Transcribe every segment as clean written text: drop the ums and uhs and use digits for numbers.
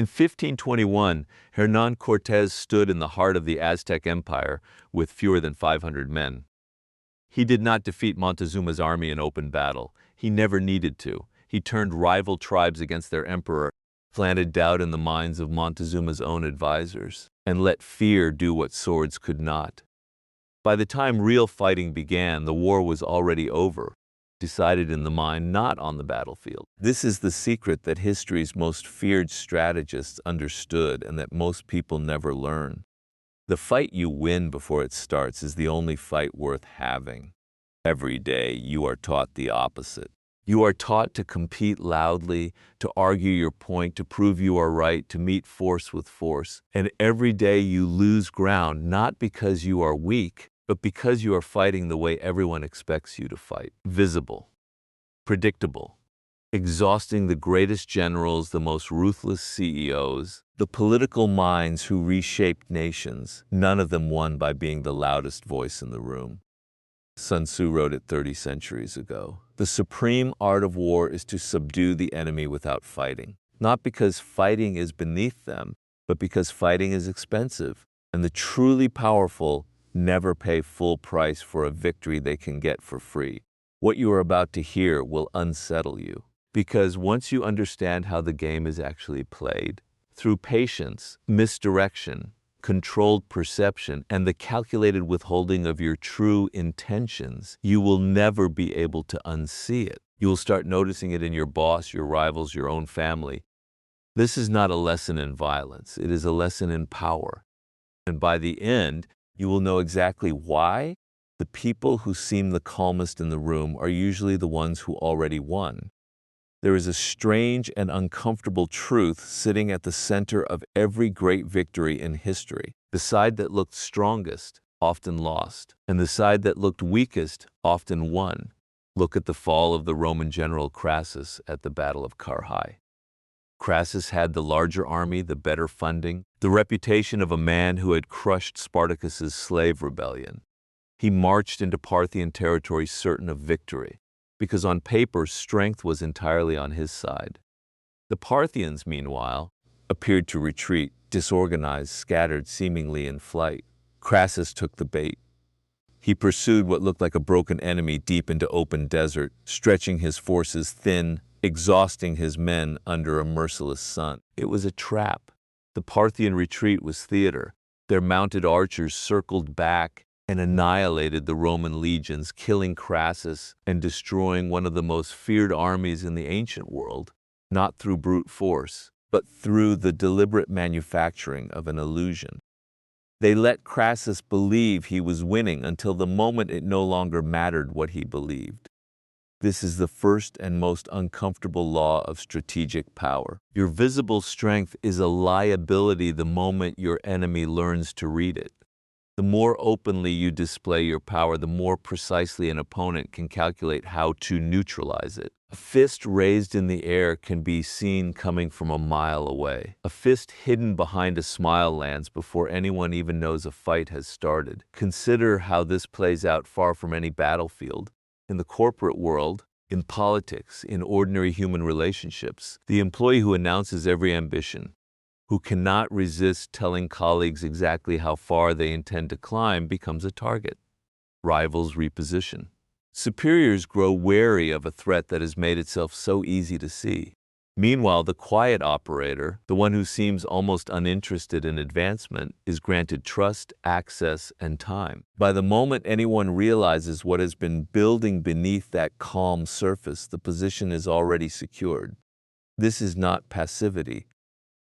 In 1521, Hernán Cortés stood in the heart of the Aztec Empire with fewer than 500 men. He did not defeat Montezuma's army in open battle. He never needed to. He turned rival tribes against their emperor, planted doubt in the minds of Montezuma's own advisors, and let fear do what swords could not. By the time real fighting began, the war was already over, decided in the mind, not on the battlefield. This is the secret that history's most feared strategists understood and that most people never learn. The fight you win before it starts is the only fight worth having. Every day you are taught the opposite. You are taught to compete loudly, to argue your point, to prove you are right, to meet force with force. And every day you lose ground, not because you are weak, but because you are fighting the way everyone expects you to fight. Visible, predictable, exhausting the greatest generals, the most ruthless CEOs, the political minds who reshaped nations. None of them won by being the loudest voice in the room. Sun Tzu wrote it 30 centuries ago. The supreme art of war is to subdue the enemy without fighting. Not because fighting is beneath them, but because fighting is expensive. And the truly powerful never pay full price for a victory they can get for free. What you are about to hear will unsettle you. Because once you understand how the game is actually played, through patience, misdirection, controlled perception, and the calculated withholding of your true intentions, you will never be able to unsee it. You will start noticing it in your boss, your rivals, your own family. This is not a lesson in violence. It is a lesson in power. And by the end, you will know exactly why the people who seem the calmest in the room are usually the ones who already won. There is a strange and uncomfortable truth sitting at the center of every great victory in history. The side that looked strongest often lost, and the side that looked weakest often won. Look at the fall of the Roman general Crassus at the Battle of Carrhae. Crassus had the larger army, the better funding, the reputation of a man who had crushed Spartacus's slave rebellion. He marched into Parthian territory certain of victory, because on paper, strength was entirely on his side. The Parthians, meanwhile, appeared to retreat, disorganized, scattered, seemingly in flight. Crassus took the bait. He pursued what looked like a broken enemy deep into open desert, stretching his forces thin, exhausting his men under a merciless sun. It was a trap. The Parthian retreat was theater. Their mounted archers circled back and annihilated the Roman legions, killing Crassus and destroying one of the most feared armies in the ancient world, not through brute force, but through the deliberate manufacturing of an illusion. They let Crassus believe he was winning until the moment it no longer mattered what he believed. This is the first and most uncomfortable law of strategic power. Your visible strength is a liability the moment your enemy learns to read it. The more openly you display your power, the more precisely an opponent can calculate how to neutralize it. A fist raised in the air can be seen coming from a mile away. A fist hidden behind a smile lands before anyone even knows a fight has started. Consider how this plays out far from any battlefield. In the corporate world, in politics, in ordinary human relationships, the employee who announces every ambition, who cannot resist telling colleagues exactly how far they intend to climb, becomes a target. Rivals reposition. Superiors grow wary of a threat that has made itself so easy to see. Meanwhile, the quiet operator, the one who seems almost uninterested in advancement, is granted trust, access, and time. By the moment anyone realizes what has been building beneath that calm surface, the position is already secured. This is not passivity.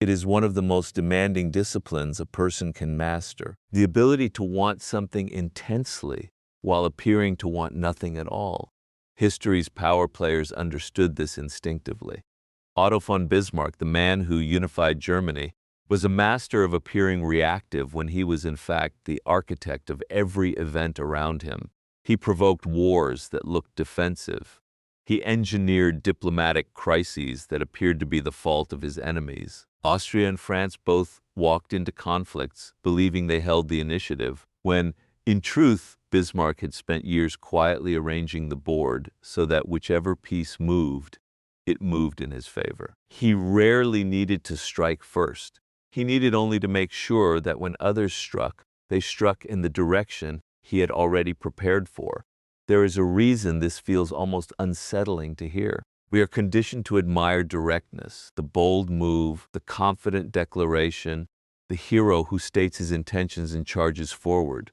It is one of the most demanding disciplines a person can master. The ability to want something intensely while appearing to want nothing at all. History's power players understood this instinctively. Otto von Bismarck, the man who unified Germany, was a master of appearing reactive when he was in fact the architect of every event around him. He provoked wars that looked defensive. He engineered diplomatic crises that appeared to be the fault of his enemies. Austria and France both walked into conflicts believing they held the initiative, when, in truth, Bismarck had spent years quietly arranging the board so that whichever piece moved, it moved in his favor. He rarely needed to strike first. He needed only to make sure that when others struck, they struck in the direction he had already prepared for. There is a reason this feels almost unsettling to hear. We are conditioned to admire directness, the bold move, the confident declaration, the hero who states his intentions and charges forward.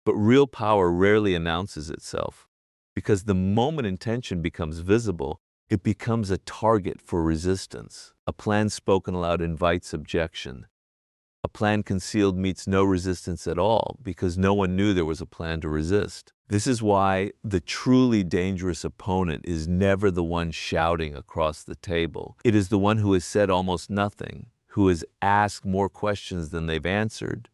But real power rarely announces itself, because the moment intention becomes visible, it becomes a target for resistance. A plan spoken aloud invites objection. A plan concealed meets no resistance at all, because no one knew there was a plan to resist. This is why the truly dangerous opponent is never the one shouting across the table. It is the one who has said almost nothing, who has asked more questions than they've answered,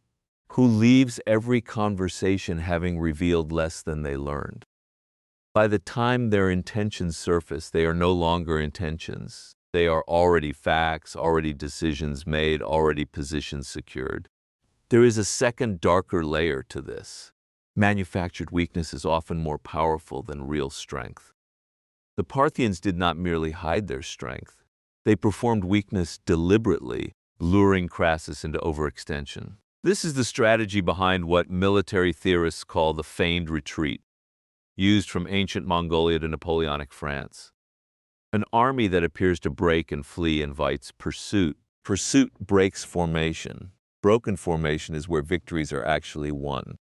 who leaves every conversation having revealed less than they learned. By the time their intentions surface, they are no longer intentions. They are already facts, already decisions made, already positions secured. There is a second, darker layer to this. Manufactured weakness is often more powerful than real strength. The Parthians did not merely hide their strength. They performed weakness deliberately, luring Crassus into overextension. This is the strategy behind what military theorists call the feigned retreat, used from ancient Mongolia to Napoleonic France. An army that appears to break and flee invites pursuit. Pursuit breaks formation. Broken formation is where victories are actually won.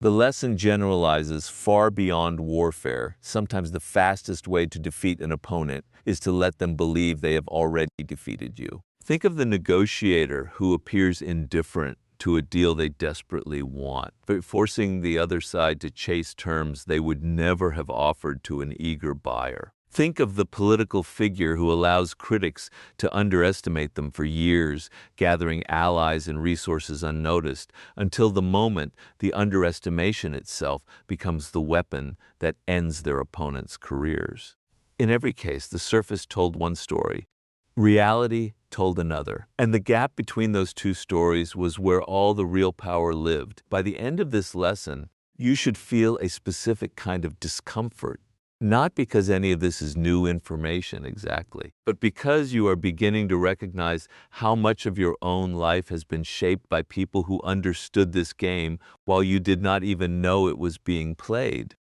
The lesson generalizes far beyond warfare. Sometimes the fastest way to defeat an opponent is to let them believe they have already defeated you. Think of the negotiator who appears indifferent to a deal they desperately want, forcing the other side to chase terms they would never have offered to an eager buyer. Think of the political figure who allows critics to underestimate them for years, gathering allies and resources unnoticed, until the moment the underestimation itself becomes the weapon that ends their opponents' careers. In every case, the surface told one story. Reality told another. And the gap between those two stories was where all the real power lived. By the end of this lesson, you should feel a specific kind of discomfort. Not because any of this is new information exactly, but because you are beginning to recognize how much of your own life has been shaped by people who understood this game while you did not even know it was being played.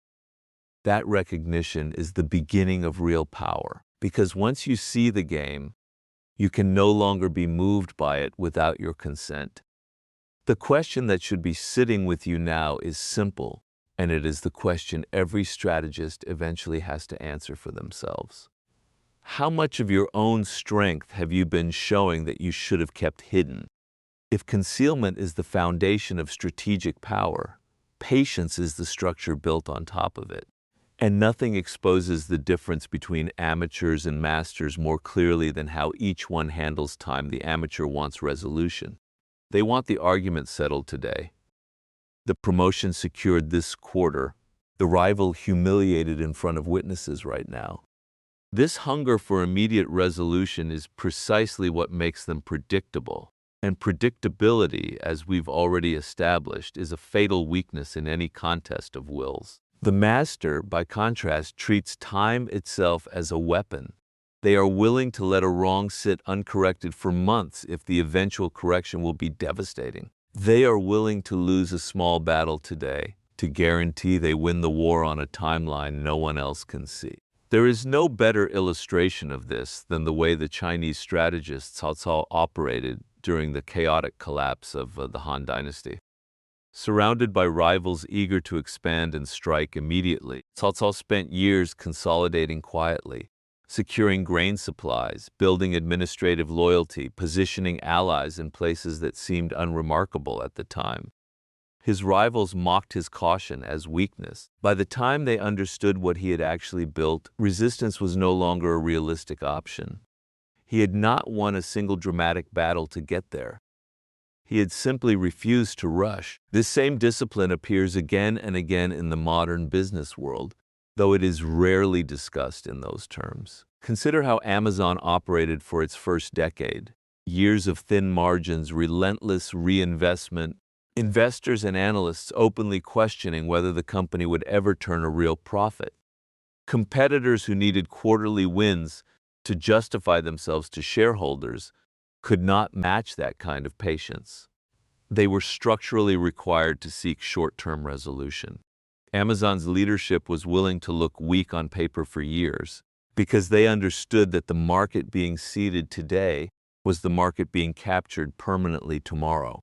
That recognition is the beginning of real power, because once you see the game, you can no longer be moved by it without your consent. The question that should be sitting with you now is simple. And it is the question every strategist eventually has to answer for themselves. How much of your own strength have you been showing that you should have kept hidden? If concealment is the foundation of strategic power, patience is the structure built on top of it. And nothing exposes the difference between amateurs and masters more clearly than how each one handles time. The amateur wants resolution. They want the argument settled today. The promotion secured this quarter, the rival humiliated in front of witnesses right now. This hunger for immediate resolution is precisely what makes them predictable. And predictability, as we've already established, is a fatal weakness in any contest of wills. The master, by contrast, treats time itself as a weapon. They are willing to let a wrong sit uncorrected for months if the eventual correction will be devastating. They are willing to lose a small battle today to guarantee they win the war on a timeline no one else can see. There is no better illustration of this than the way the Chinese strategist Cao Cao operated during the chaotic collapse of the Han Dynasty. Surrounded by rivals eager to expand and strike immediately, Cao Cao spent years consolidating quietly, securing grain supplies, building administrative loyalty, positioning allies in places that seemed unremarkable at the time. His rivals mocked his caution as weakness. By the time they understood what he had actually built, resistance was no longer a realistic option. He had not won a single dramatic battle to get there. He had simply refused to rush. This same discipline appears again and again in the modern business world, though it is rarely discussed in those terms. Consider how Amazon operated for its first decade. Years of thin margins, relentless reinvestment, investors and analysts openly questioning whether the company would ever turn a real profit. Competitors who needed quarterly wins to justify themselves to shareholders, could not match that kind of patience. They were structurally required to seek short-term resolution. Amazon's leadership was willing to look weak on paper for years because they understood that the market being seeded today was the market being captured permanently tomorrow.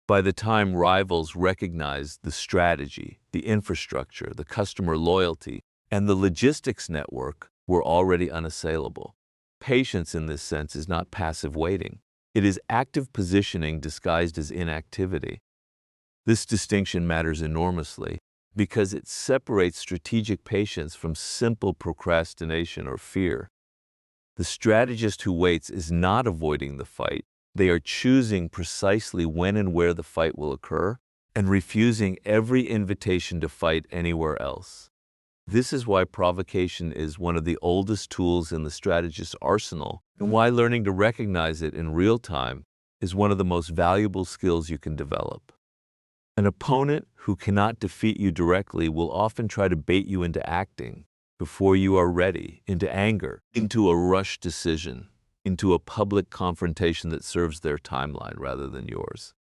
By the time rivals recognized the strategy, the infrastructure, the customer loyalty, and the logistics network were already unassailable. Patience in this sense is not passive waiting. It is active positioning disguised as inactivity. This distinction matters enormously because it separates strategic patience from simple procrastination or fear. The strategist who waits is not avoiding the fight. They are choosing precisely when and where the fight will occur and refusing every invitation to fight anywhere else. This is why provocation is one of the oldest tools in the strategist's arsenal, and why learning to recognize it in real time is one of the most valuable skills you can develop. An opponent who cannot defeat you directly will often try to bait you into acting before you are ready, into anger, into a rushed decision, into a public confrontation that serves their timeline rather than yours.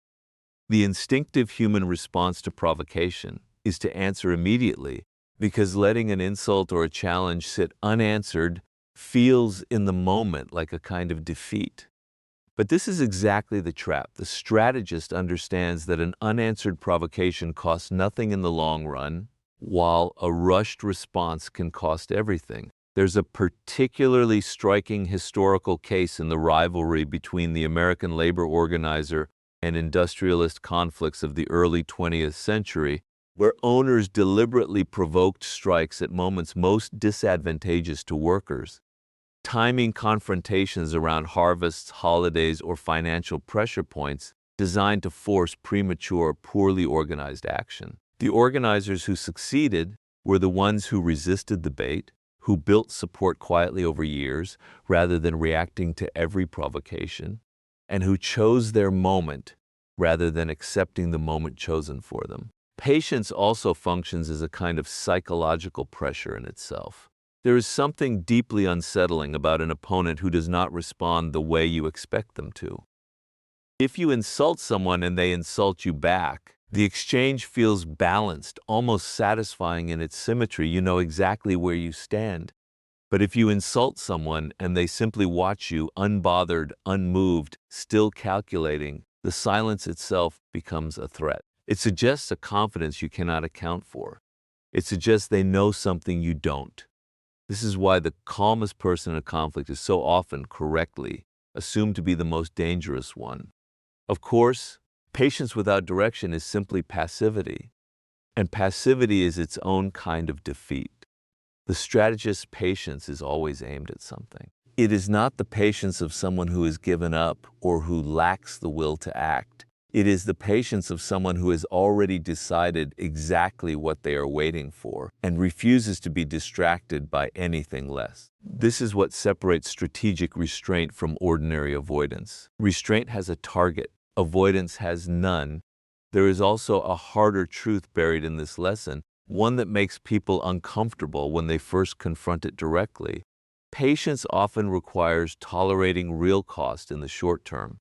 The instinctive human response to provocation is to answer immediately, because letting an insult or a challenge sit unanswered feels in the moment like a kind of defeat. But this is exactly the trap. The strategist understands that an unanswered provocation costs nothing in the long run, while a rushed response can cost everything. There's a particularly striking historical case in the rivalry between the American labor organizer and industrialist conflicts of the early 20th century, where owners deliberately provoked strikes at moments most disadvantageous to workers, timing confrontations around harvests, holidays, or financial pressure points designed to force premature, poorly organized action. The organizers who succeeded were the ones who resisted the bait, who built support quietly over years rather than reacting to every provocation, and who chose their moment rather than accepting the moment chosen for them. Patience also functions as a kind of psychological pressure in itself. There is something deeply unsettling about an opponent who does not respond the way you expect them to. If you insult someone and they insult you back, the exchange feels balanced, almost satisfying in its symmetry. You know exactly where you stand. But if you insult someone and they simply watch you, unbothered, unmoved, still calculating, the silence itself becomes a threat. It suggests a confidence you cannot account for. It suggests they know something you don't. This is why the calmest person in a conflict is so often correctly assumed to be the most dangerous one. Of course, patience without direction is simply passivity, and passivity is its own kind of defeat. The strategist's patience is always aimed at something. It is not the patience of someone who has given up or who lacks the will to act. It is the patience of someone who has already decided exactly what they are waiting for and refuses to be distracted by anything less. This is what separates strategic restraint from ordinary avoidance. Restraint has a target. Avoidance has none. There is also a harder truth buried in this lesson, one that makes people uncomfortable when they first confront it directly. Patience often requires tolerating real cost in the short term.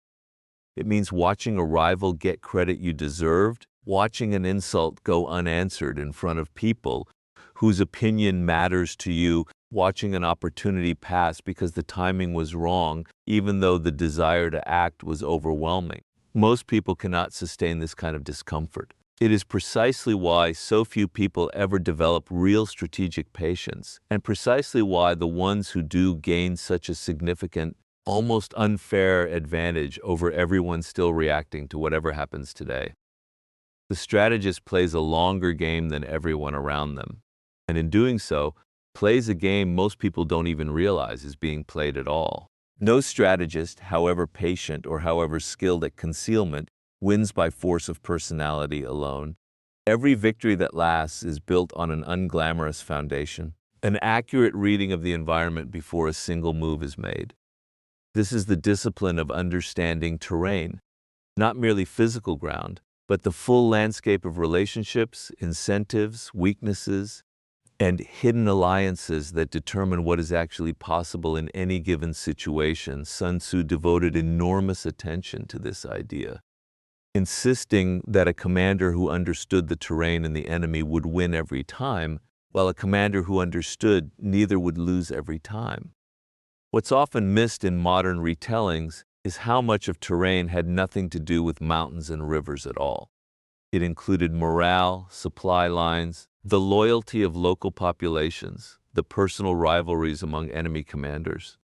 It means watching a rival get credit you deserved, watching an insult go unanswered in front of people whose opinion matters to you, watching an opportunity pass because the timing was wrong, even though the desire to act was overwhelming. Most people cannot sustain this kind of discomfort. It is precisely why so few people ever develop real strategic patience, and precisely why the ones who do gain such a significant, almost unfair advantage over everyone still reacting to whatever happens today. The strategist plays a longer game than everyone around them, and in doing so, plays a game most people don't even realize is being played at all. No strategist, however patient or however skilled at concealment, wins by force of personality alone. Every victory that lasts is built on an unglamorous foundation, an accurate reading of the environment before a single move is made. This is the discipline of understanding terrain, not merely physical ground, but the full landscape of relationships, incentives, weaknesses, and hidden alliances that determine what is actually possible in any given situation. Sun Tzu devoted enormous attention to this idea, insisting that a commander who understood the terrain and the enemy would win every time, while a commander who understood neither would lose every time. What's often missed in modern retellings is how much of terrain had nothing to do with mountains and rivers at all. It included morale, supply lines, the loyalty of local populations, the personal rivalries among enemy commanders.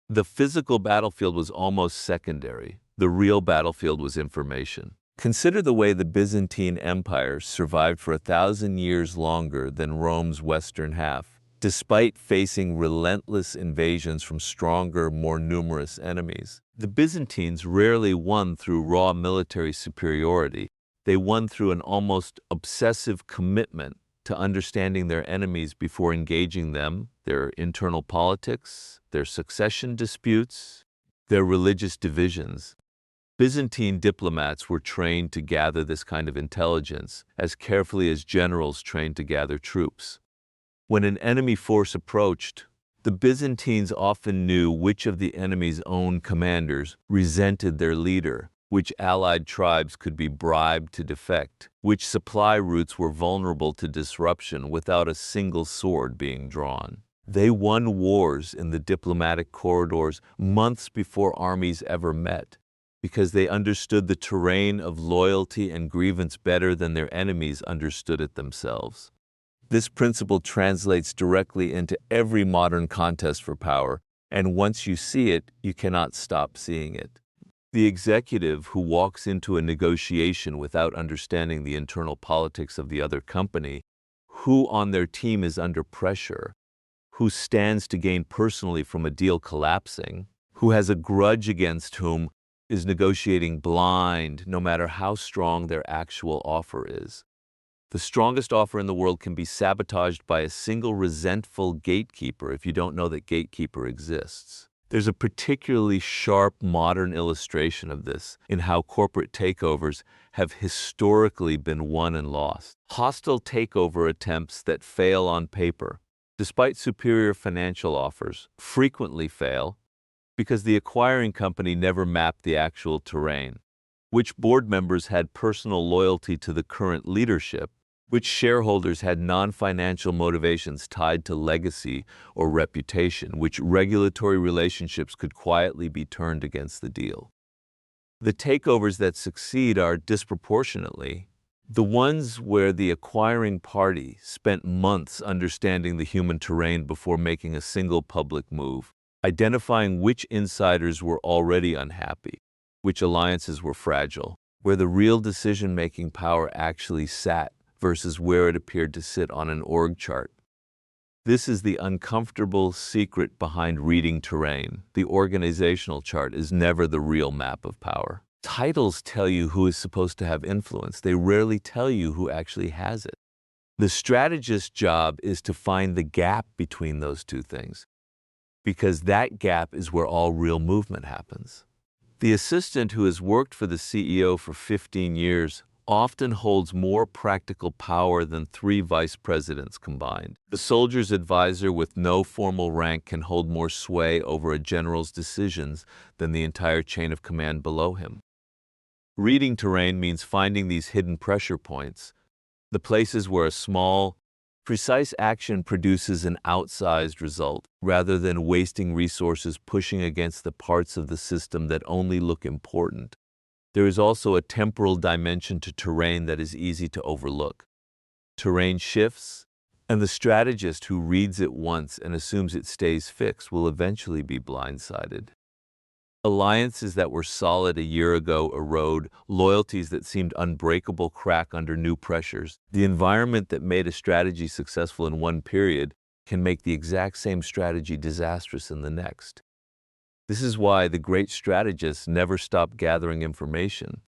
The physical battlefield was almost secondary. The real battlefield was information. Consider the way the Byzantine Empire survived for 1,000 years longer than Rome's western half, despite facing relentless invasions from stronger, more numerous enemies. The Byzantines rarely won through raw military superiority. They won through an almost obsessive commitment to understanding their enemies before engaging them, their internal politics, their succession disputes, their religious divisions. Byzantine diplomats were trained to gather this kind of intelligence as carefully as generals trained to gather troops. When an enemy force approached, the Byzantines often knew which of the enemy's own commanders resented their leader, which allied tribes could be bribed to defect, which supply routes were vulnerable to disruption without a single sword being drawn. They won wars in the diplomatic corridors months before armies ever met, because they understood the terrain of loyalty and grievance better than their enemies understood it themselves. This principle translates directly into every modern contest for power, and once you see it, you cannot stop seeing it. The executive who walks into a negotiation without understanding the internal politics of the other company, who on their team is under pressure, who stands to gain personally from a deal collapsing, who has a grudge against whom, is negotiating blind no matter how strong their actual offer is. The strongest offer in the world can be sabotaged by a single resentful gatekeeper if you don't know that gatekeeper exists. There's a particularly sharp modern illustration of this in how corporate takeovers have historically been won and lost. Hostile takeover attempts that fail on paper, despite superior financial offers, frequently fail because the acquiring company never mapped the actual terrain, which board members had personal loyalty to the current leadership, which shareholders had non-financial motivations tied to legacy or reputation, which regulatory relationships could quietly be turned against the deal. The takeovers that succeed are disproportionately the ones where the acquiring party spent months understanding the human terrain before making a single public move, identifying which insiders were already unhappy, which alliances were fragile, where the real decision-making power actually sat versus where it appeared to sit on an org chart. This is the uncomfortable secret behind reading terrain. The organizational chart is never the real map of power. Titles tell you who is supposed to have influence. They rarely tell you who actually has it. The strategist's job is to find the gap between those two things, because that gap is where all real movement happens. The assistant who has worked for the CEO for 15 years often holds more practical power than 3 vice presidents combined. The soldier's advisor with no formal rank can hold more sway over a general's decisions than the entire chain of command below him. Reading terrain means finding these hidden pressure points, the places where a small, precise action produces an outsized result, rather than wasting resources pushing against the parts of the system that only look important. There is also a temporal dimension to terrain that is easy to overlook. Terrain shifts, and the strategist who reads it once and assumes it stays fixed will eventually be blindsided. Alliances that were solid a year ago erode, loyalties that seemed unbreakable crack under new pressures. The environment that made a strategy successful in one period can make the exact same strategy disastrous in the next. This is why the great strategists never stop gathering information,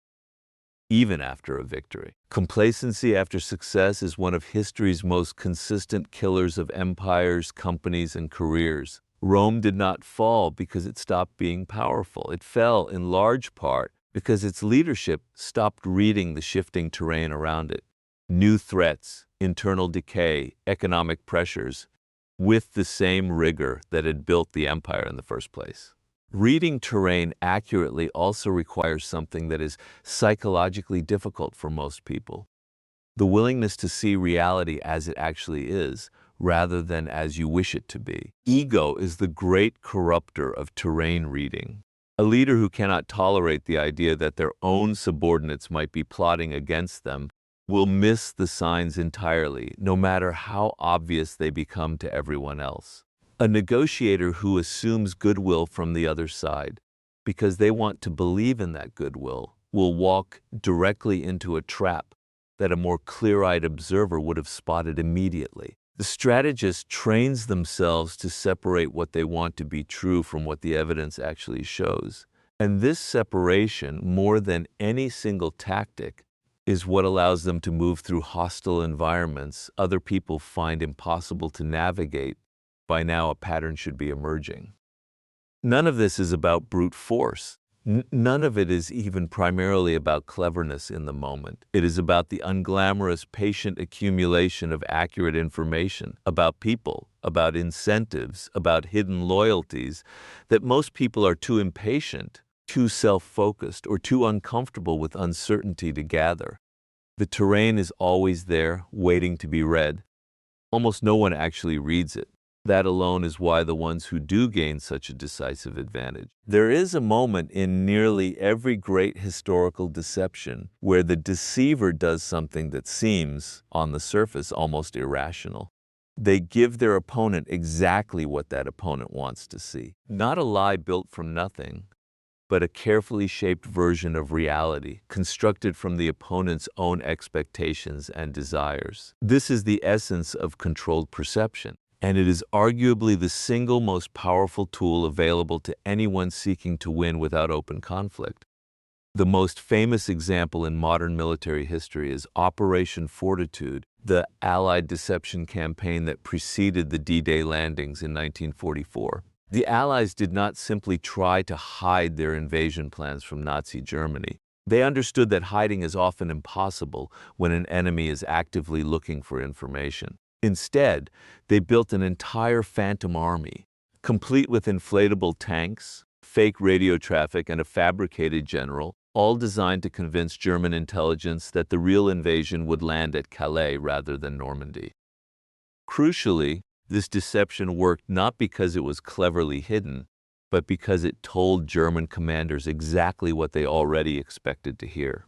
even after a victory. Complacency after success is one of history's most consistent killers of empires, companies, and careers. Rome did not fall because it stopped being powerful. It fell in large part because its leadership stopped reading the shifting terrain around it. New threats, internal decay, economic pressures, with the same rigor that had built the empire in the first place. Reading terrain accurately also requires something that is psychologically difficult for most people: the willingness to see reality as it actually is, rather than as you wish it to be. Ego is the great corrupter of terrain reading. A leader who cannot tolerate the idea that their own subordinates might be plotting against them will miss the signs entirely, no matter how obvious they become to everyone else. A negotiator who assumes goodwill from the other side, because they want to believe in that goodwill, will walk directly into a trap that a more clear-eyed observer would have spotted immediately. The strategist trains themselves to separate what they want to be true from what the evidence actually shows. And this separation, more than any single tactic, is what allows them to move through hostile environments other people find impossible to navigate. By now, a pattern should be emerging. None of this is about brute force. None of it is even primarily about cleverness in the moment. It is about the unglamorous, patient accumulation of accurate information about people, about incentives, about hidden loyalties that most people are too impatient, too self-focused, or too uncomfortable with uncertainty to gather. The terrain is always there, waiting to be read. Almost no one actually reads it. That alone is why the ones who do gain such a decisive advantage. There is a moment in nearly every great historical deception where the deceiver does something that seems, on the surface, almost irrational. They give their opponent exactly what that opponent wants to see. Not a lie built from nothing, but a carefully shaped version of reality, constructed from the opponent's own expectations and desires. This is the essence of controlled perception, and it is arguably the single most powerful tool available to anyone seeking to win without open conflict. The most famous example in modern military history is Operation Fortitude, the Allied deception campaign that preceded the D-Day landings in 1944. The Allies did not simply try to hide their invasion plans from Nazi Germany. They understood that hiding is often impossible when an enemy is actively looking for information. Instead, they built an entire phantom army, complete with inflatable tanks, fake radio traffic, and a fabricated general, all designed to convince German intelligence that the real invasion would land at Calais rather than Normandy. Crucially, this deception worked not because it was cleverly hidden, but because it told German commanders exactly what they already expected to hear.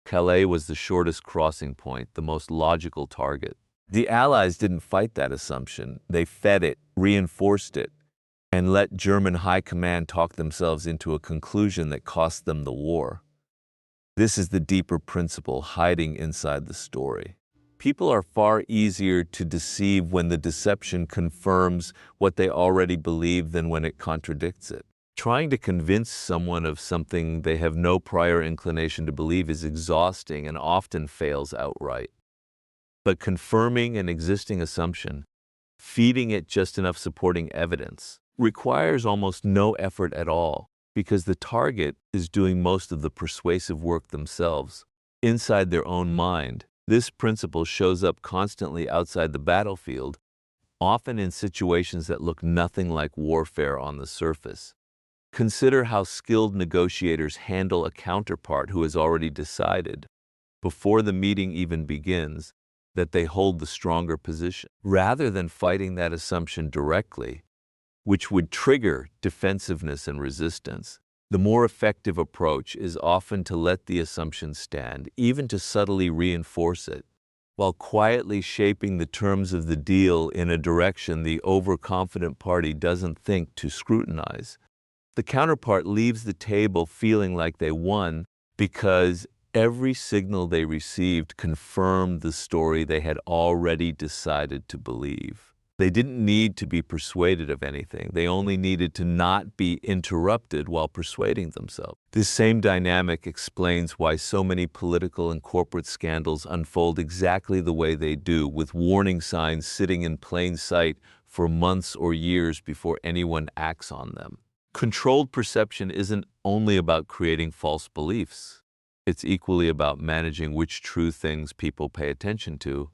Calais was the shortest crossing point, the most logical target. The Allies didn't fight that assumption. They fed it, reinforced it, and let German high command talk themselves into a conclusion that cost them the war. This is the deeper principle hiding inside the story. People are far easier to deceive when the deception confirms what they already believe than when it contradicts it. Trying to convince someone of something they have no prior inclination to believe is exhausting and often fails outright. But confirming an existing assumption, feeding it just enough supporting evidence, requires almost no effort at all, because the target is doing most of the persuasive work themselves, inside their own mind. This principle shows up constantly outside the battlefield, often in situations that look nothing like warfare on the surface. Consider how skilled negotiators handle a counterpart who has already decided, before the meeting even begins, that they hold the stronger position. Rather than fighting that assumption directly, which would trigger defensiveness and resistance, the more effective approach is often to let the assumption stand, even to subtly reinforce it, while quietly shaping the terms of the deal in a direction the overconfident party doesn't think to scrutinize. The counterpart leaves the table feeling like they won because every signal they received confirmed the story they had already decided to believe. They didn't need to be persuaded of anything. They only needed to not be interrupted while persuading themselves. This same dynamic explains why so many political and corporate scandals unfold exactly the way they do, with warning signs sitting in plain sight for months or years before anyone acts on them. Controlled perception isn't only about creating false beliefs. It's equally about managing which true things people pay attention to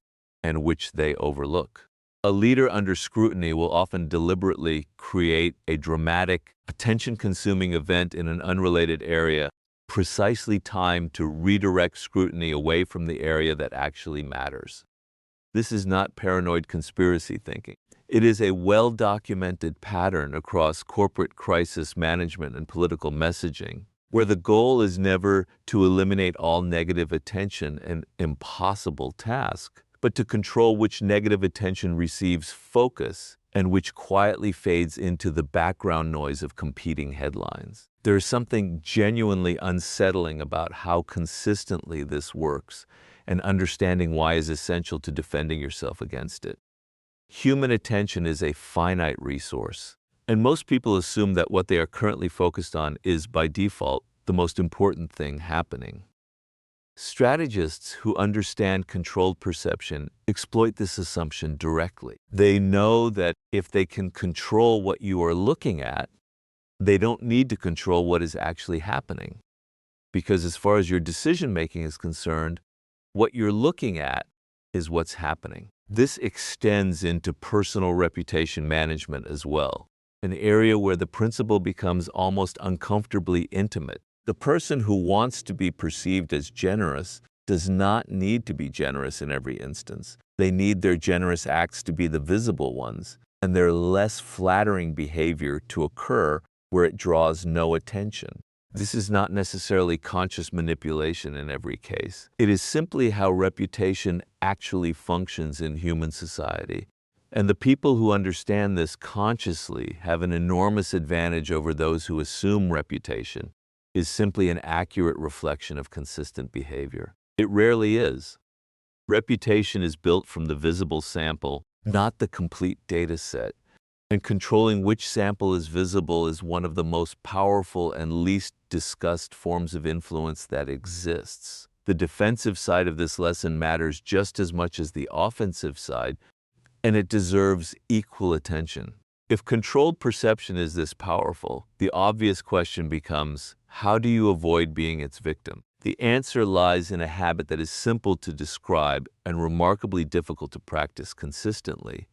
and which they overlook. A leader under scrutiny will often deliberately create a dramatic, attention-consuming event in an unrelated area, precisely timed to redirect scrutiny away from the area that actually matters. This is not paranoid conspiracy thinking. It is a well-documented pattern across corporate crisis management and political messaging, where the goal is never to eliminate all negative attention, an impossible task, but to control which negative attention receives focus and which quietly fades into the background noise of competing headlines. There is something genuinely unsettling about how consistently this works, and understanding why is essential to defending yourself against it. Human attention is a finite resource, and most people assume that what they are currently focused on is, by default, the most important thing happening. Strategists who understand controlled perception exploit this assumption directly. They know that if they can control what you are looking at, they don't need to control what is actually happening. Because as far as your decision-making is concerned, what you're looking at is what's happening. This extends into personal reputation management as well, an area where the principle becomes almost uncomfortably intimate. The person who wants to be perceived as generous does not need to be generous in every instance. They need their generous acts to be the visible ones, and their less flattering behavior to occur where it draws no attention. This is not necessarily conscious manipulation in every case. It is simply how reputation actually functions in human society. And the people who understand this consciously have an enormous advantage over those who assume reputation is simply an accurate reflection of consistent behavior. It rarely is. Reputation is built from the visible sample, not the complete data set. And controlling which sample is visible is one of the most powerful and least discussed forms of influence that exists. The defensive side of this lesson matters just as much as the offensive side, and it deserves equal attention. If controlled perception is this powerful, the obvious question becomes, how do you avoid being its victim? The answer lies in a habit that is simple to describe and remarkably difficult to practice consistently.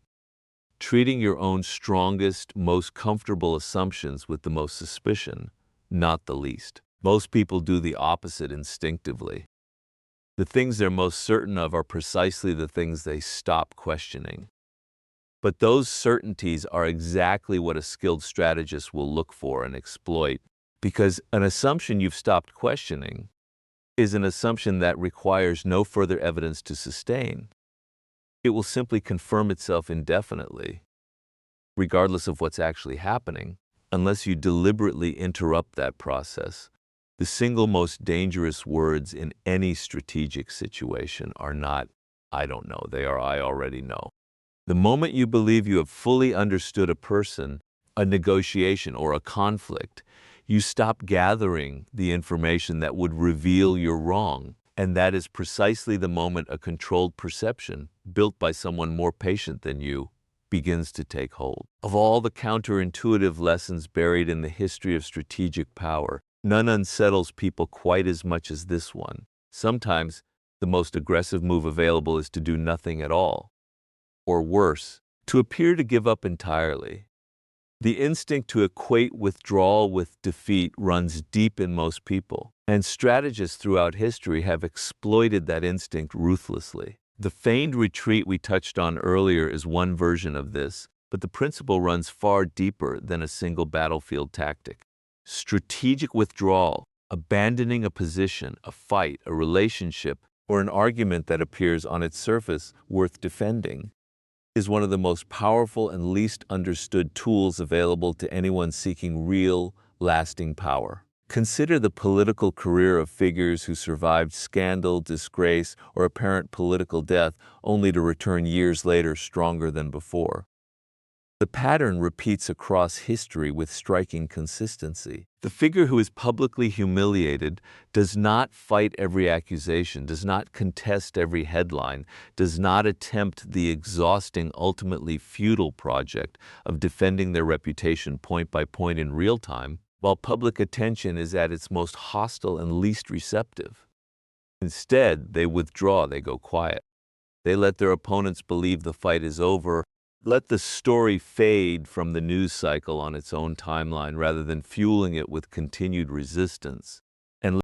Treating your own strongest, most comfortable assumptions with the most suspicion, not the least. Most people do the opposite instinctively. The things they're most certain of are precisely the things they stop questioning. But those certainties are exactly what a skilled strategist will look for and exploit, because an assumption you've stopped questioning is an assumption that requires no further evidence to sustain. It will simply confirm itself indefinitely, regardless of what's actually happening, unless you deliberately interrupt that process. The single most dangerous words in any strategic situation are not, "I don't know," they are, "I already know." The moment you believe you have fully understood a person, a negotiation, or a conflict, you stop gathering the information that would reveal you're wrong. And that is precisely the moment a controlled perception, built by someone more patient than you, begins to take hold. Of all the counterintuitive lessons buried in the history of strategic power, none unsettles people quite as much as this one. Sometimes, the most aggressive move available is to do nothing at all. Or worse, to appear to give up entirely. The instinct to equate withdrawal with defeat runs deep in most people, and strategists throughout history have exploited that instinct ruthlessly. The feigned retreat we touched on earlier is one version of this, but the principle runs far deeper than a single battlefield tactic. Strategic withdrawal, abandoning a position, a fight, a relationship, or an argument that appears on its surface worth defending, is one of the most powerful and least understood tools available to anyone seeking real, lasting power. Consider the political career of figures who survived scandal, disgrace, or apparent political death only to return years later stronger than before. The pattern repeats across history with striking consistency. The figure who is publicly humiliated does not fight every accusation, does not contest every headline, does not attempt the exhausting, ultimately futile project of defending their reputation point by point in real time, while public attention is at its most hostile and least receptive. Instead, they withdraw, they go quiet. They let their opponents believe the fight is over, let the story fade from the news cycle on its own timeline rather than fueling it with continued resistance.